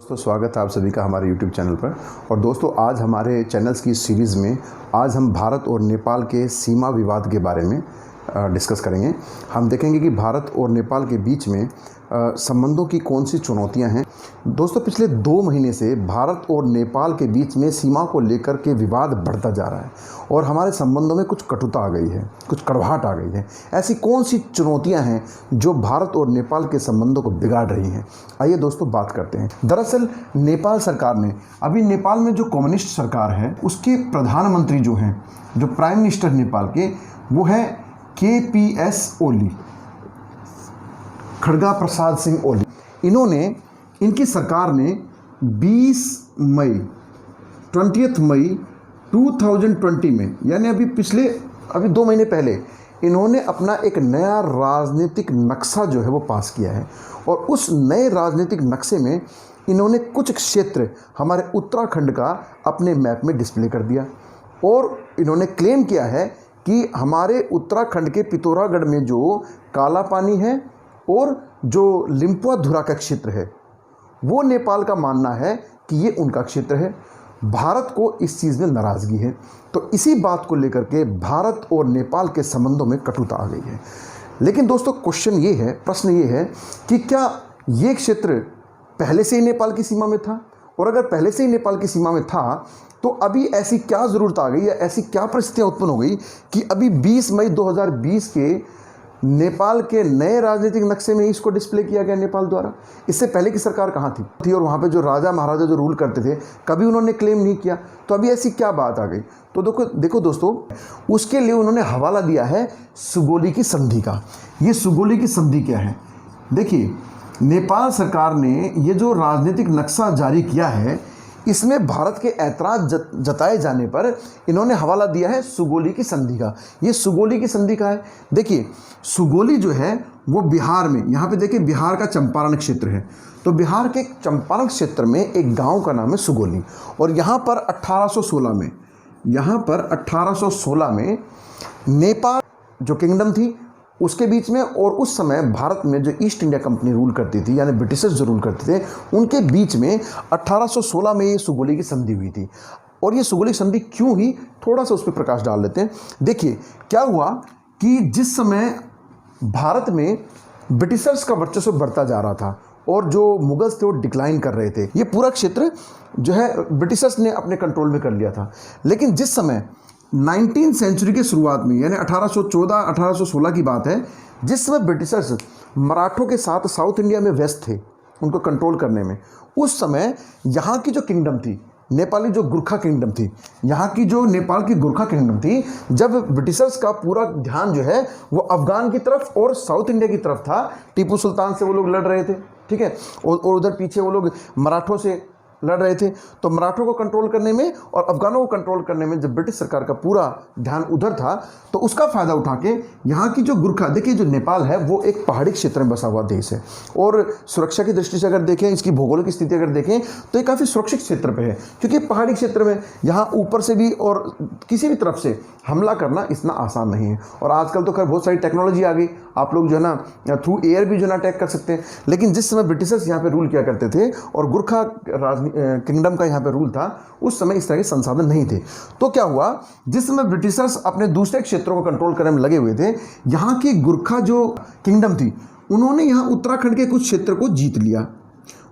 दोस्तों स्वागत है आप सभी का हमारे YouTube चैनल पर। और दोस्तों आज हमारे चैनल्स की सीरीज़ में आज हम भारत और नेपाल के सीमा विवाद के बारे में डिस्कस करेंगे। हम देखेंगे कि भारत और नेपाल के बीच में संबंधों की कौन सी चुनौतियां हैं। दोस्तों पिछले 2 महीने से भारत और नेपाल के बीच में सीमा को लेकर के विवाद बढ़ता जा रहा है और हमारे संबंधों में कुछ कटुता आ गई है, कुछ कड़वाहट आ गई है। ऐसी कौन सी चुनौतियां हैं जो भारत और नेपाल के संबंधों को बिगाड़ रही हैं, आइए दोस्तों बात करते हैं। दरअसल नेपाल सरकार ने अभी नेपाल में जो कम्युनिस्ट सरकार है उसके प्रधानमंत्री जो हैं, जो प्राइम मिनिस्टर नेपाल के, वो है KPS ओली, खड़गा प्रसाद सिंह ओली। इनकी सरकार ने 20 मई 2020 में, यानी अभी 2 महीने पहले इन्होंने अपना एक नया राजनीतिक नक्शा जो है वो पास किया है। और उस नए राजनीतिक नक्शे में इन्होंने कुछ क्षेत्र हमारे उत्तराखंड का अपने मैप में डिस्प्ले कर दिया और इन्होंने क्लेम किया है कि हमारे उत्तराखंड के पिथौरागढ़ में जो काला पानी है और जो लिम्पुआधुरा का क्षेत्र है वो नेपाल का मानना है कि ये उनका क्षेत्र है। भारत को इस चीज़ में नाराज़गी है, तो इसी बात को लेकर के भारत और नेपाल के संबंधों में कटुता आ गई है। लेकिन दोस्तों प्रश्न ये है कि क्या ये क्षेत्र पहले से ही नेपाल की सीमा में था? और अगर पहले से ही नेपाल की सीमा में था तो अभी ऐसी क्या ज़रूरत आ गई या ऐसी क्या परिस्थितियाँ उत्पन्न हो गई कि अभी 20 मई 2020 के नेपाल के नए राजनीतिक नक्शे में इसको डिस्प्ले किया गया नेपाल द्वारा? इससे पहले की सरकार कहाँ थी और वहाँ पे जो राजा महाराजा जो रूल करते थे कभी उन्होंने क्लेम नहीं किया। तो अभी ऐसी क्या बात आ गई? तो देखो दोस्तों, उसके लिए उन्होंने हवाला दिया है सुगोली की संधि का। ये सुगोली की संधि क्या है? देखिए, नेपाल सरकार ने ये जो राजनीतिक नक्शा जारी किया है इसमें भारत के ऐतराज़ जताए जाने पर इन्होंने हवाला दिया है सुगोली की संधि का। ये सुगोली की संधि का है। देखिए, सुगोली जो है वो बिहार में, यहाँ पे देखिए बिहार का चंपारण क्षेत्र है, तो बिहार के चंपारण क्षेत्र में एक गांव का नाम है सुगोली। और यहाँ पर 1816 में नेपाल जो किंगडम थी उसके बीच में, और उस समय भारत में जो ईस्ट इंडिया कंपनी रूल करती थी, यानी ब्रिटिशर्स जो रूल करते थे, उनके बीच में 1816 में ये सुगोली की संधि हुई थी। और ये सुगोली संधि क्यों हुई, थोड़ा सा उस पर प्रकाश डाल लेते हैं। देखिए क्या हुआ कि जिस समय भारत में ब्रिटिशर्स का वर्चस्व बढ़ता जा रहा था और जो मुगल्स थे वो डिक्लाइन कर रहे थे, ये पूरा क्षेत्र जो है ब्रिटिशर्स ने अपने कंट्रोल में कर लिया था। लेकिन जिस समय 19वीं सेंचुरी के शुरुआत में, यानी 1814-1816 की बात है, जिस समय ब्रिटिशर्स मराठों के साथ साउथ इंडिया में व्यस्त थे उनको कंट्रोल करने में, उस समय यहाँ की जो किंगडम थी, नेपाली जो गुरखा किंगडम थी, यहाँ की जो नेपाल की गुरखा किंगडम थी, जब ब्रिटिशर्स का पूरा ध्यान जो है वो अफगान की तरफ और साउथ इंडिया की तरफ था, टीपू सुल्तान से वो लोग लड़ रहे थे, ठीक है, और उधर पीछे वो लोग मराठों से लड़ रहे थे। तो मराठों को कंट्रोल करने में और अफगानों को कंट्रोल करने में जब ब्रिटिश सरकार का पूरा ध्यान उधर था, तो उसका फ़ायदा उठा के यहाँ की जो गुरखा, देखिए जो नेपाल है वो एक पहाड़ी क्षेत्र में बसा हुआ देश है और सुरक्षा की दृष्टि से अगर देखें, इसकी भौगोलिक स्थिति अगर देखें तो ये काफ़ी सुरक्षित क्षेत्र पे है, क्योंकि पहाड़ी क्षेत्र में यहाँ ऊपर से भी और किसी भी तरफ से हमला करना इतना आसान नहीं है। और आजकल तो खैर बहुत सारी टेक्नोलॉजी आ गई, आप लोग जो है ना थ्रू एयर भी जो है ना अटैक कर सकते हैं। लेकिन जिस समय ब्रिटिशर्स यहाँ पे रूल किया करते थे और गुरखा किंगडम का यहाँ पे रूल था, उस समय इस तरह के संसाधन नहीं थे। तो क्या हुआ, जिस समय ब्रिटिशर्स अपने दूसरे क्षेत्रों को कंट्रोल करने में लगे हुए थे, यहाँ की गुरखा जो किंगडम थी उन्होंने यहाँ उत्तराखंड के कुछ क्षेत्र को जीत लिया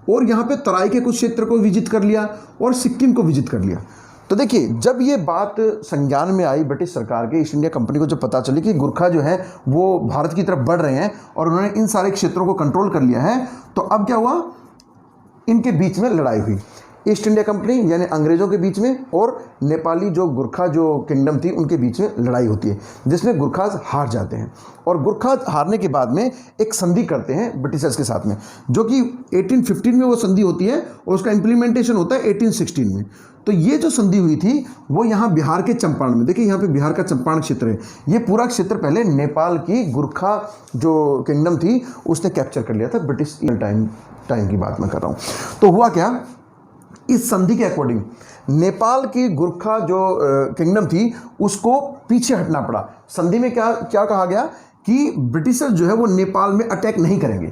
और यहाँ पे तराई के कुछ क्षेत्र को विजित कर लिया और सिक्किम को विजित कर लिया। तो देखिए, जब ये बात संज्ञान में आई ब्रिटिश सरकार के, ईस्ट इंडिया कंपनी को जब पता चली कि गुरखा जो है वो भारत की तरफ बढ़ रहे हैं और उन्होंने इन सारे क्षेत्रों को कंट्रोल कर लिया है, तो अब क्या हुआ, इनके बीच में लड़ाई हुई। ईस्ट इंडिया कंपनी यानी अंग्रेज़ों के बीच में और नेपाली जो गुरखा जो किंगडम थी उनके बीच में लड़ाई होती है, जिसमें गुरखाज हार जाते हैं। और गुरखाज हारने के बाद में एक संधि करते हैं ब्रिटिशर्स के साथ में, जो कि 1815 में वो संधि होती है और उसका इम्प्लीमेंटेशन होता है 1816 में। तो ये जो संधि हुई थी वो यहाँ बिहार के चंपारण में, देखिए यहाँ पे बिहार का चंपारण क्षेत्र है, ये पूरा क्षेत्र पहले नेपाल की गुरखा जो किंगडम थी उसने कैप्चर कर लिया था। ब्रिटिश टाइम की बात मैं कर रहा हूँ। तो हुआ क्या, इस संधि के अकॉर्डिंग नेपाल की गुरखा जो किंगडम थी उसको पीछे हटना पड़ा। संधि में क्या कहा गया कि ब्रिटिशर्स जो है वो नेपाल में अटैक नहीं करेंगे,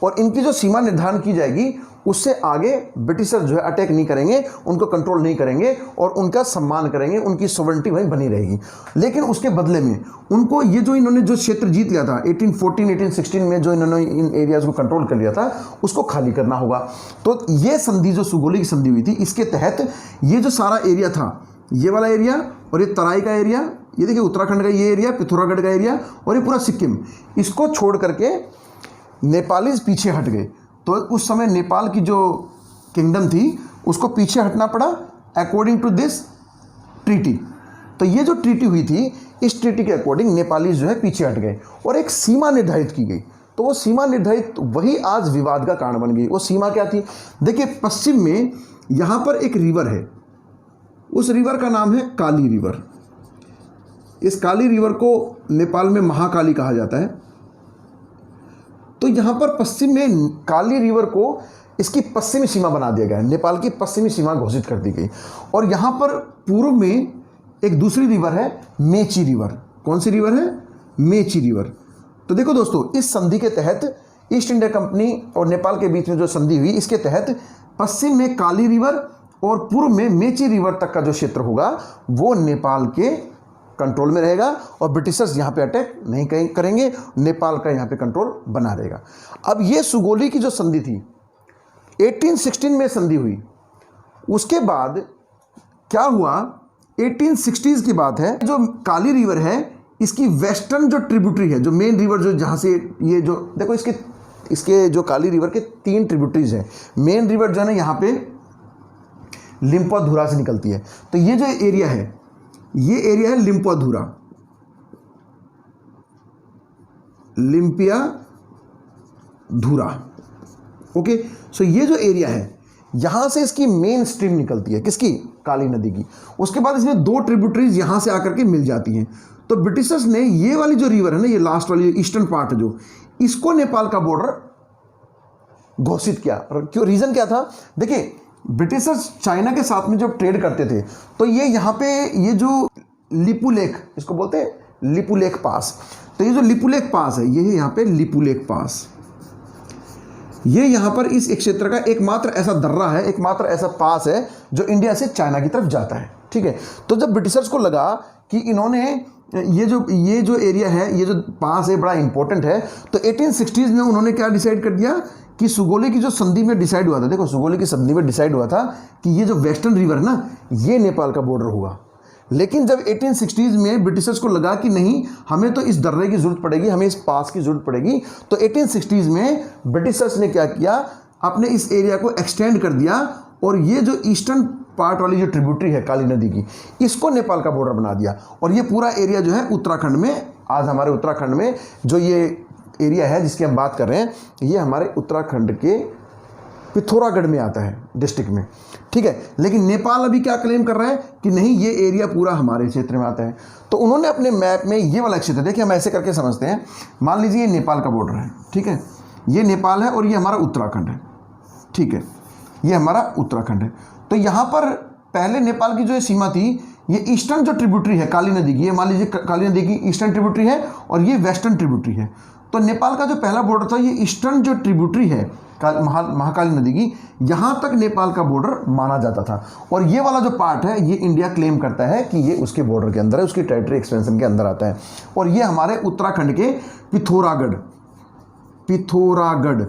और इनकी जो सीमा निर्धारण की जाएगी उससे आगे ब्रिटिशर्स जो है अटैक नहीं करेंगे, उनको कंट्रोल नहीं करेंगे और उनका सम्मान करेंगे, उनकी सॉवरेनिटी वहीं बनी रहेगी। लेकिन उसके बदले में उनको ये जो इन्होंने जो क्षेत्र जीत लिया था 1814 1816 में, जो इन्होंने इन एरियाज़ को कंट्रोल कर लिया था, उसको खाली करना होगा। तो ये संधि जो सुगोली की संधि हुई थी, इसके तहत ये जो सारा एरिया था, ये वाला एरिया और ये तराई का एरिया, ये देखिए उत्तराखंड का ये एरिया, पिथौरागढ़ का एरिया और ये पूरा सिक्किम, इसको छोड़ करके नेपालीज पीछे हट गए। तो उस समय नेपाल की जो किंगडम थी उसको पीछे हटना पड़ा अकॉर्डिंग टू दिस ट्रीटी। तो ये जो ट्रीटी हुई थी, इस ट्रीटी के अकॉर्डिंग नेपाली जो है पीछे हट गए और एक सीमा निर्धारित की गई। तो वो सीमा निर्धारित वही आज विवाद का कारण बन गई। वो सीमा क्या थी? देखिए, पश्चिम में यहाँ पर एक रिवर है, उस रिवर का नाम है काली रिवर। इस काली रिवर को नेपाल में महाकाली कहा जाता है। तो यहाँ पर पश्चिम में काली रिवर को इसकी पश्चिमी सीमा बना दिया गया है, नेपाल की पश्चिमी सीमा घोषित कर दी गई। और यहाँ पर पूर्व में एक दूसरी रिवर है, मेची रिवर। कौन सी रिवर है? मेची रिवर। तो देखो दोस्तों, इस संधि के तहत ईस्ट इंडिया कंपनी और नेपाल के बीच में जो संधि हुई, इसके तहत पश्चिम में काली रिवर और पूर्व में मेची रिवर तक का जो क्षेत्र होगा वो नेपाल के कंट्रोल में रहेगा और ब्रिटिशर्स यहाँ पे अटैक नहीं करेंगे, नेपाल का यहाँ पे कंट्रोल बना रहेगा। अब ये सुगोली की जो संधि थी 1816 में संधि हुई। उसके बाद क्या हुआ, 1860s की बात है, जो काली रिवर है इसकी वेस्टर्न जो ट्रिब्यूटरी है, जो मेन रिवर जो जहाँ से ये जो देखो इसके जो काली रिवर के 3 ट्रिब्यूटरीज हैं। मेन रिवर जो है ना यहाँ पे लिम्पोधुरा से निकलती है। तो ये जो एरिया है, ये एरिया है लिम्पोधुरा, लिम्पिया धुरा। ओके, सो ये जो एरिया है यहां से इसकी मेन स्ट्रीम निकलती है, किसकी? काली नदी की। उसके बाद इसमें 2 ट्रिब्यूटरीज यहां से आकर के मिल जाती हैं। तो ब्रिटिशर्स ने ये वाली जो रिवर है ना, ये लास्ट वाली ईस्टर्न पार्ट जो, इसको नेपाल का बॉर्डर घोषित किया। क्यों? रीजन क्या था? देखिए, ब्रिटिशर्स चाइना के साथ में जब ट्रेड करते थे तो ये यहाँ पे ये जो लिपुलेख, इसको बोलते हैं लिपुलेख पास। तो ये जो लिपुलेख पास है, ये है यहाँ पे लिपुलेख पास। ये यहाँ पर इस क्षेत्र का एकमात्र ऐसा दर्रा है, एकमात्र ऐसा पास है जो इंडिया से चाइना की तरफ जाता है। ठीक है। तो जब ब्रिटिशर्स को लगा कि इन्होंने ये जो एरिया है, ये जो पास है बड़ा इंपॉर्टेंट है, तो 1860s में उन्होंने क्या डिसाइड कर दिया कि सुगोली की जो संधि में डिसाइड हुआ था, देखो सुगोली की संधि में डिसाइड हुआ था कि ये जो वेस्टर्न रिवर है ना, ये नेपाल का बॉर्डर होगा। लेकिन जब 1860s में ब्रिटिशर्स को लगा कि नहीं, हमें तो इस दर्रे की जरूरत पड़ेगी, हमें इस पास की जरूरत पड़ेगी, तो 1860s में ब्रिटिशर्स ने क्या किया, अपने इस एरिया को एक्सटेंड कर दिया और ये जो ईस्टर्न पार्ट वाली जो ट्रिब्यूटरी है काली नदी की, इसको नेपाल का बॉर्डर बना दिया। और ये पूरा एरिया जो है उत्तराखंड में, आज हमारे उत्तराखंड में जो ये एरिया है जिसकी हम बात कर रहे हैं, ये हमारे उत्तराखंड के पिथौरागढ़ में आता है, डिस्ट्रिक्ट में। ठीक है। लेकिन नेपाल अभी क्या क्लेम कर रहा है कि नहीं, ये एरिया पूरा हमारे क्षेत्र में आता है। तो उन्होंने अपने मैप में ये वाला क्षेत्र, देखिए हम ऐसे करके समझते हैं, मान लीजिए ये नेपाल का बॉर्डर है। ठीक है, ये नेपाल है और ये हमारा उत्तराखंड है। ठीक है, ये हमारा उत्तराखंड है। तो यहाँ पर पहले नेपाल की जो सीमा थी, ये ईस्टर्न जो ट्रिब्यूटरी है काली नदी की, ये मान लीजिए काली नदी की ईस्टर्न ट्रिब्यूटरी है और ये वेस्टर्न ट्रिब्यूटरी है। तो नेपाल का जो पहला बॉर्डर था, ये ईस्टर्न जो ट्रिब्यूटरी है महाकाली नदी की, यहाँ तक नेपाल का बॉर्डर माना जाता था। और ये वाला जो पार्ट है, ये इंडिया क्लेम करता है कि ये उसके बॉर्डर के अंदर है, उसकी टेरिटरी एक्सपेंशन के अंदर आता है। और ये हमारे उत्तराखंड के पिथौरागढ़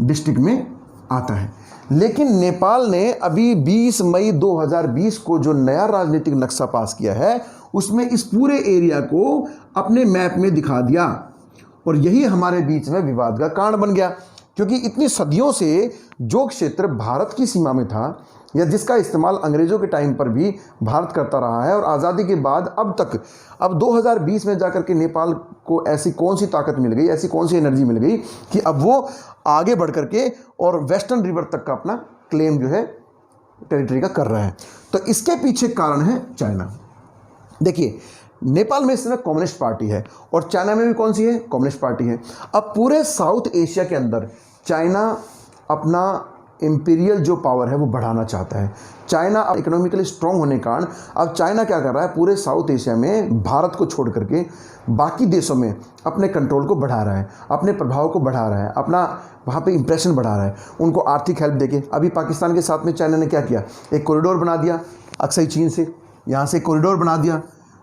डिस्ट्रिक्ट में आता है। लेकिन नेपाल ने अभी 20 मई 2020 को जो नया राजनीतिक नक्शा पास किया है, उसमें इस पूरे एरिया को अपने मैप में दिखा दिया और यही हमारे बीच में विवाद का कारण बन गया। क्योंकि इतनी सदियों से जो क्षेत्र भारत की सीमा में था, या जिसका इस्तेमाल अंग्रेज़ों के टाइम पर भी भारत करता रहा है, और आज़ादी के बाद अब तक, अब 2020 में जाकर के नेपाल को ऐसी कौन सी ताकत मिल गई, ऐसी कौन सी एनर्जी मिल गई कि अब वो आगे बढ़ करके और वेस्टर्न रिवर तक का अपना क्लेम जो है टेरिटरी का कर रहा है। तो इसके पीछे कारण है चाइना। देखिए, नेपाल में इस समय कम्युनिस्ट पार्टी है और चाइना में भी कौन सी है? कम्युनिस्ट पार्टी है। अब पूरे साउथ एशिया के अंदर चाइना अपना इंपीरियल जो पावर है वो बढ़ाना चाहता है। चाइना इकोनॉमिकली स्ट्रांग होने के कारण अब चाइना क्या कर रहा है, पूरे साउथ एशिया में भारत को छोड़ करके बाकी देशों में अपने कंट्रोल को बढ़ा रहा है, अपने प्रभाव को बढ़ा रहा है, अपना वहाँ पे इंप्रेशन बढ़ा रहा है, उनको आर्थिक हेल्प देके। अभी पाकिस्तान के साथ में चाइना ने क्या किया, एक कॉरिडोर बना दिया अक्साई चीन से, यहाँ से कॉरिडोर बना दिया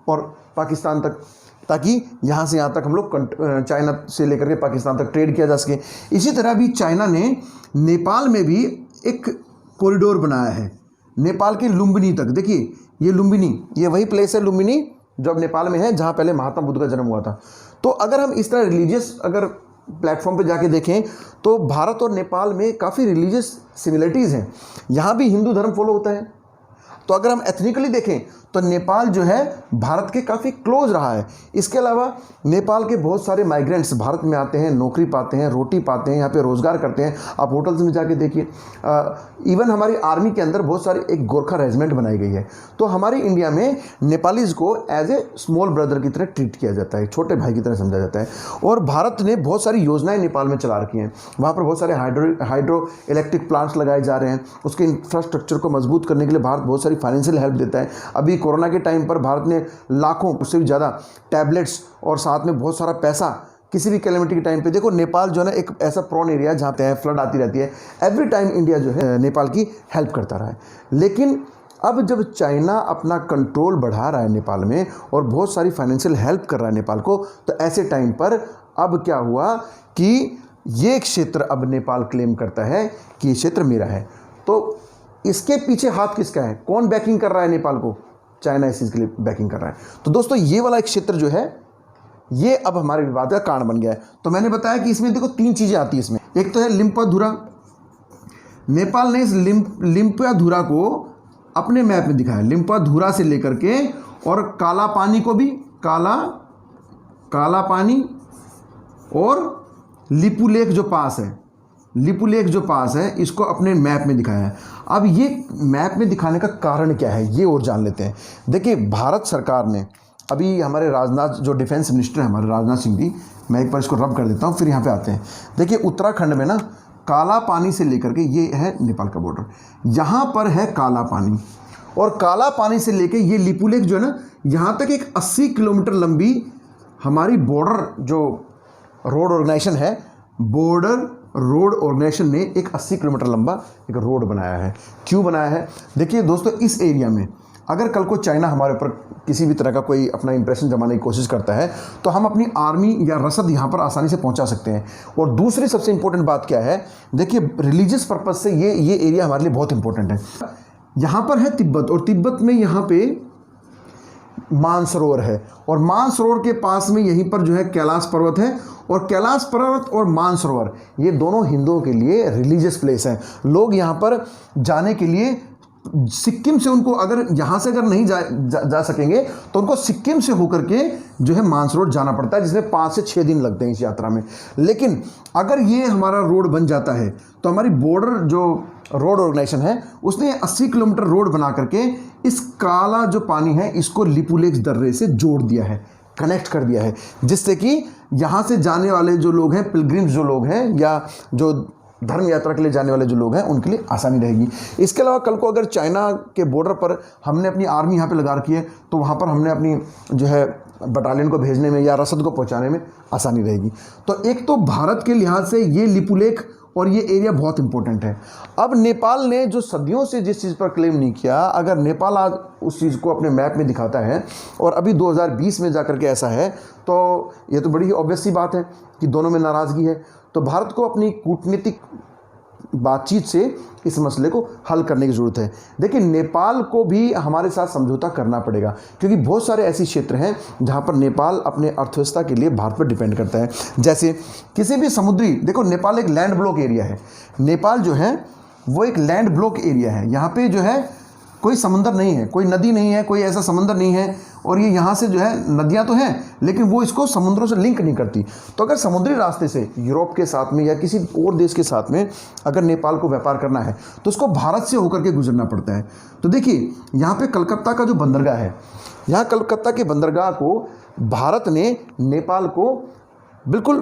और पाकिस्तान तक, ताकि यहाँ से यहाँ तक हम लोग चाइना से लेकर के पाकिस्तान तक ट्रेड किया जा सके। इसी तरह भी चाइना ने नेपाल में भी एक कॉरिडोर बनाया है, नेपाल के लुम्बिनी तक। देखिए ये लुम्बिनी, ये वही प्लेस है लुम्बिनी जो अब नेपाल में है, जहाँ पहले महात्मा बुद्ध का जन्म हुआ था। तो अगर हम इस तरह रिलीजियस अगर प्लेटफॉर्म पे जाके देखें तो भारत और नेपाल में काफ़ी रिलीजियस सिमिलरिटीज़ हैं। यहाँ भी हिंदू धर्म फॉलो होता है। तो अगर हम एथनिकली देखें तो नेपाल जो है भारत के काफ़ी क्लोज रहा है। इसके अलावा नेपाल के बहुत सारे माइग्रेंट्स भारत में आते हैं, नौकरी पाते हैं, रोटी पाते हैं, यहाँ पे रोज़गार करते हैं। आप होटल्स में जाके देखिए, इवन हमारी आर्मी के अंदर बहुत सारे एक गोरखा रेजिमेंट बनाई गई है। तो हमारी इंडिया में नेपालीज़ को एज ए स्मॉल ब्रदर की तरह ट्रीट किया जाता है, छोटे भाई की तरह समझा जाता है। और भारत ने बहुत सारी योजनाएँ नेपाल में चला रखी हैं। वहाँ पर बहुत सारे हाइड्रो इलेक्ट्रिक प्लांट्स लगाए जा रहे हैं। उसके इंफ्रास्ट्रक्चर को मजबूत करने के लिए भारत बहुत सारी फाइनेंशियल हेल्प देता है। अभी कोरोना के टाइम पर भारत ने लाखों, उससे भी ज़्यादा टैबलेट्स और साथ में बहुत सारा पैसा किसी भी कैलेमिटी के टाइम पे। देखो नेपाल जो है ना एक ऐसा प्रॉन एरिया जहाँ पे फ्लड आती रहती है, एवरी टाइम इंडिया जो है नेपाल की हेल्प करता रहा है। लेकिन अब जब चाइना अपना कंट्रोल बढ़ा रहा है नेपाल में और बहुत सारी फाइनेंशियल हेल्प कर रहा है नेपाल को, तो ऐसे टाइम पर अब क्या हुआ कि ये क्षेत्र अब नेपाल क्लेम करता है कि ये क्षेत्र मेरा है। तो इसके पीछे हाथ किसका है, कौन बैकिंग कर रहा है नेपाल को? चाइना इस चीज़ के लिए बैकिंग कर रहा है। तो दोस्तों ये वाला एक क्षेत्र जो है ये अब हमारे विवाद का कारण बन गया है। तो मैंने बताया कि इसमें देखो 3 चीज़ें आती हैं इसमें। एक तो है लिम्पाधुरा। नेपाल ने इस लिम्पाधुरा को अपने मैप में दिखाया, लिम्पाधुरा से लेकर के और काला पानी को भी, काला पानी और लिपुलेख जो पास है, लिपुलेख जो पास है, इसको अपने मैप में दिखाया है। अब ये मैप में दिखाने का कारण क्या है ये और जान लेते हैं। देखिए भारत सरकार ने अभी हमारे राजनाथ, जो डिफेंस मिनिस्टर है हमारे राजनाथ सिंह जी, मैं एक बार इसको रब कर देता हूँ फिर यहाँ पे आते हैं। देखिए उत्तराखंड में ना काला पानी से लेकर के ये है नेपाल का बॉर्डर, यहाँ पर है काला पानी और काला पानी से लेकर ये लिपुलेख जो है ना, यहाँ तक एक 80 किलोमीटर लंबी हमारी बॉर्डर जो रोड ऑर्गेनाइजेशन है, बॉर्डर रोड ऑर्गेनाइजेशन ने एक 80 किलोमीटर लंबा एक रोड बनाया है। क्यों बनाया है? देखिए दोस्तों इस एरिया में अगर कल को चाइना हमारे ऊपर किसी भी तरह का कोई अपना इंप्रेशन जमाने की कोशिश करता है तो हम अपनी आर्मी या रसद यहाँ पर आसानी से पहुँचा सकते हैं। और दूसरी सबसे इंपॉर्टेंट बात क्या है, देखिए रिलीजियस पर्पज़ से ये एरिया हमारे लिए बहुत इंपॉर्टेंट है। यहाँ पर है तिब्बत और तिब्बत में यहाँ पे मानसरोवर है और मानसरोवर के पास में यहीं पर जो है कैलाश पर्वत है और कैलाश पर्वत और मानसरोवर ये दोनों हिंदुओं के लिए रिलीजियस प्लेस हैं। लोग यहाँ पर जाने के लिए सिक्किम से, उनको अगर यहाँ से अगर नहीं जा सकेंगे तो उनको सिक्किम से होकर के जो है मानसरोवर जाना पड़ता है, जिसमें 5 से 6 दिन लगते हैं इस यात्रा में। लेकिन अगर ये हमारा रोड बन जाता है तो हमारी बॉर्डर जो रोड ऑर्गेनाइजेशन है उसने 80 किलोमीटर रोड बना करके इस काला जो पानी है इसको लिपुलेख दर्रे से जोड़ दिया है, कनेक्ट कर दिया है, जिससे कि यहाँ से जाने वाले जो लोग हैं, पिलग्रिम्स जो लोग हैं या जो धर्म यात्रा के लिए जाने वाले जो लोग हैं उनके लिए आसानी रहेगी। इसके अलावा कल को अगर चाइना के बॉर्डर पर हमने अपनी आर्मी यहाँ पे लगा रखी है तो वहाँ पर हमने अपनी जो है बटालियन को भेजने में या रसद को पहुँचाने में आसानी रहेगी। तो एक तो भारत के लिहाज से ये लिपुलेख और ये एरिया बहुत इंपॉर्टेंट है। अब नेपाल ने जो सदियों से जिस चीज़ पर क्लेम नहीं किया, अगर नेपाल आज उस चीज़ को अपने मैप में दिखाता है और अभी 2020 में जाकर के ऐसा है तो ये तो बड़ी ही ऑब्वियस सी बात है कि दोनों में नाराज़गी है। तो भारत को अपनी कूटनीतिक बातचीत से इस मसले को हल करने की ज़रूरत है। देखिए नेपाल को भी हमारे साथ समझौता करना पड़ेगा क्योंकि बहुत सारे ऐसे क्षेत्र हैं जहां पर नेपाल अपने अर्थव्यवस्था के लिए भारत पर डिपेंड करता है। जैसे किसी भी समुद्री, देखो नेपाल एक लैंड ब्लॉक एरिया है, नेपाल जो है वो एक लैंड ब्लॉक एरिया है। यहाँ पे जो है कोई समंदर नहीं है, कोई नदी नहीं है, कोई ऐसा समंदर नहीं है और ये यहाँ से जो है नदियाँ तो हैं लेकिन वो इसको समुद्रों से लिंक नहीं करती। तो अगर समुद्री रास्ते से यूरोप के साथ में या किसी और देश के साथ में अगर नेपाल को व्यापार करना है तो उसको भारत से होकर के गुजरना पड़ता है। तो देखिए यहाँ पे कलकत्ता का जो बंदरगाह है, यहाँ कलकत्ता के बंदरगाह को भारत ने नेपाल को बिल्कुल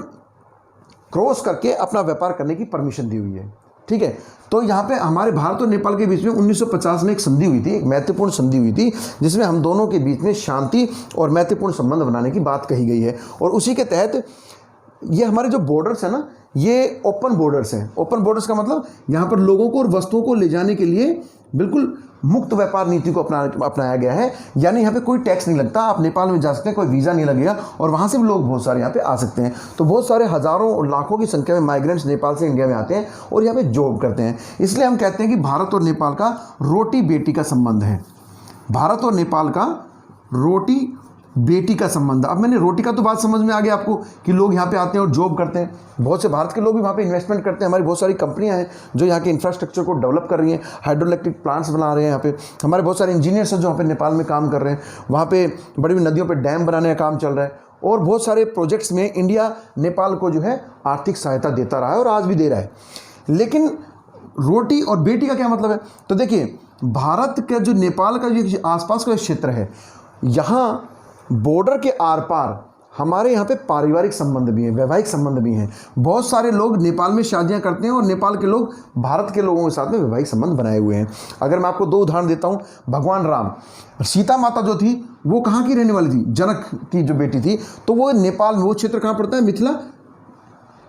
क्रॉस करके अपना व्यापार करने की परमिशन दी हुई है। ठीक है। तो यहाँ पे हमारे भारत और नेपाल के बीच में 1950 में एक संधि हुई थी, एक महत्वपूर्ण संधि हुई थी, जिसमें हम दोनों के बीच में शांति और महत्वपूर्ण संबंध बनाने की बात कही गई है। और उसी के तहत ये हमारे जो बॉर्डर्स हैं ना, ये ओपन बॉर्डर्स हैं। ओपन बॉर्डर्स का मतलब यहाँ पर लोगों को और वस्तुओं को ले जाने के लिए बिल्कुल मुक्त व्यापार नीति को अपनाया गया है। यानी यहाँ पे कोई टैक्स नहीं लगता, आप नेपाल में जा सकते हैं, कोई वीज़ा नहीं लगेगा और वहाँ से भी लोग बहुत सारे यहाँ पे आ सकते हैं। तो बहुत सारे हज़ारों और लाखों की संख्या में माइग्रेंट्स नेपाल से इंडिया में आते हैं और यहाँ पे जॉब करते हैं। इसलिए हम कहते हैं कि भारत और नेपाल का रोटी बेटी का संबंध है। भारत और नेपाल का रोटी बेटी का संबंध। अब मैंने रोटी का तो बात समझ में आ गया आपको कि लोग यहाँ पे आते हैं और जॉब करते हैं। बहुत से भारत के लोग भी वहाँ पे इन्वेस्टमेंट करते हैं। हमारी बहुत सारी कंपनियाँ हैं जो यहाँ के इंफ्रास्ट्रक्चर को डेवलप कर रही हैं, हाइड्रो इलेक्ट्रिक प्लांट्स बना रहे हैं। यहाँ पे हमारे बहुत सारे इंजीनियर्स हैं जो यहाँ पे नेपाल में काम कर रहे हैं। वहाँ पे बड़ी बड़ी नदियों पर डैम बनाने का काम चल रहा है और बहुत सारे प्रोजेक्ट्स में इंडिया नेपाल को जो है आर्थिक सहायता देता रहा है और आज भी दे रहा है। लेकिन रोटी और बेटी का क्या मतलब है? तो देखिए, भारत का जो नेपाल का जो आसपास का क्षेत्र है, यहाँ बॉर्डर के आर पार हमारे यहाँ पे पारिवारिक संबंध भी हैं, वैवाहिक संबंध भी हैं। बहुत सारे लोग नेपाल में शादियाँ करते हैं और नेपाल के लोग भारत के लोगों के साथ में वैवाहिक संबंध बनाए हुए हैं। अगर मैं आपको 2 उदाहरण देता हूँ, भगवान राम, सीता माता जो थी वो कहाँ की रहने वाली थी? जनक की जो बेटी थी। तो वो नेपाल में, वो क्षेत्र कहाँ पड़ता है? मिथिला,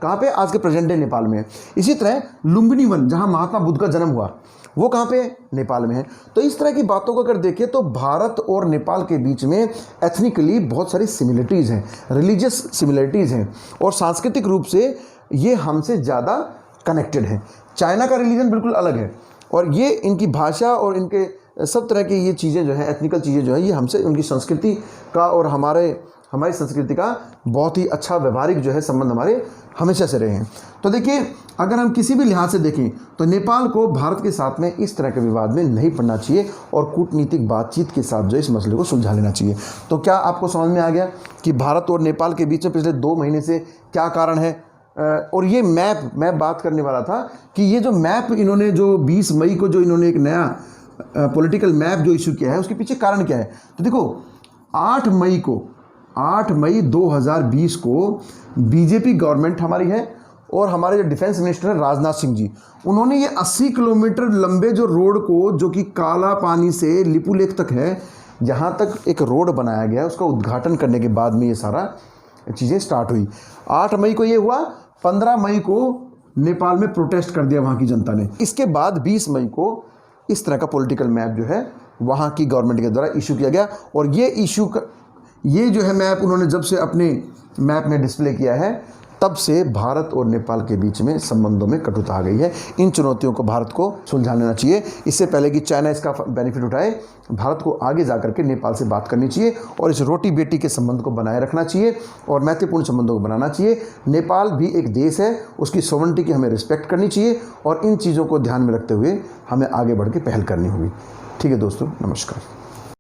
कहाँ पे? आज के प्रेजेंट डे नेपाल में है। इसी तरह लुम्बिनी वन, जहाँ महात्मा बुद्ध का जन्म हुआ, वो कहाँ पे? नेपाल में है। तो इस तरह की बातों को अगर देखें तो भारत और नेपाल के बीच में एथनिकली बहुत सारी सिमिलरिटीज़ हैं, रिलीजियस सिमिलरिटीज़ हैं और सांस्कृतिक रूप से ये हमसे ज़्यादा कनेक्टेड हैं। चाइना का रिलीजन बिल्कुल अलग है और ये इनकी भाषा और इनके सब तरह की ये चीज़ें जो हैं, एथनिकल चीज़ें जो हैं, ये हमसे, उनकी संस्कृति का और हमारी संस्कृति का बहुत ही अच्छा व्यवहारिक जो है संबंध हमारे हमेशा से रहे हैं। तो देखिए, अगर हम किसी भी लिहाज से देखें तो नेपाल को भारत के साथ में इस तरह के विवाद में नहीं पड़ना चाहिए और कूटनीतिक बातचीत के साथ जो इस मसले को सुलझा लेना चाहिए। तो क्या आपको समझ में आ गया कि भारत और नेपाल के बीच में पिछले 2 महीने से क्या कारण है? और ये मैप मैं बात करने वाला था कि ये जो मैप इन्होंने जो 20 मई को जो इन्होंने एक नया पॉलिटिकल मैप जो इशू किया है, उसके पीछे कारण क्या है? तो देखो, 8 मई 2020 को बीजेपी गवर्नमेंट हमारी है और हमारे जो डिफेंस मिनिस्टर हैं राजनाथ सिंह जी, उन्होंने ये 80 किलोमीटर लंबे जो रोड को, जो कि काला पानी से लिपुलेख तक है, यहाँ तक एक रोड बनाया गया, उसका उद्घाटन करने के बाद में ये सारा चीज़ें स्टार्ट हुई। 8 मई को ये हुआ, 15 मई को नेपाल में प्रोटेस्ट कर दिया वहाँ की जनता ने। इसके बाद 20 मई को इस तरह का पॉलिटिकल मैप जो है वहाँ की गवर्नमेंट के द्वारा इशू किया गया और ये जो है मैप उन्होंने जब से अपने मैप में डिस्प्ले किया है, तब से भारत और नेपाल के बीच में संबंधों में कटुता आ गई है। इन चुनौतियों को भारत को सुलझा लेना चाहिए। इससे पहले कि चाइना इसका बेनिफिट उठाए, भारत को आगे जा करके नेपाल से बात करनी चाहिए और इस रोटी बेटी के संबंध को बनाए रखना चाहिए और महत्वपूर्ण संबंधों को बनाना चाहिए। नेपाल भी एक देश है, उसकी सॉवरेनिटी की हमें रिस्पेक्ट करनी चाहिए और इन चीज़ों को ध्यान में रखते हुए हमें आगे बढ़ के पहल करनी होगी। ठीक है दोस्तों, नमस्कार।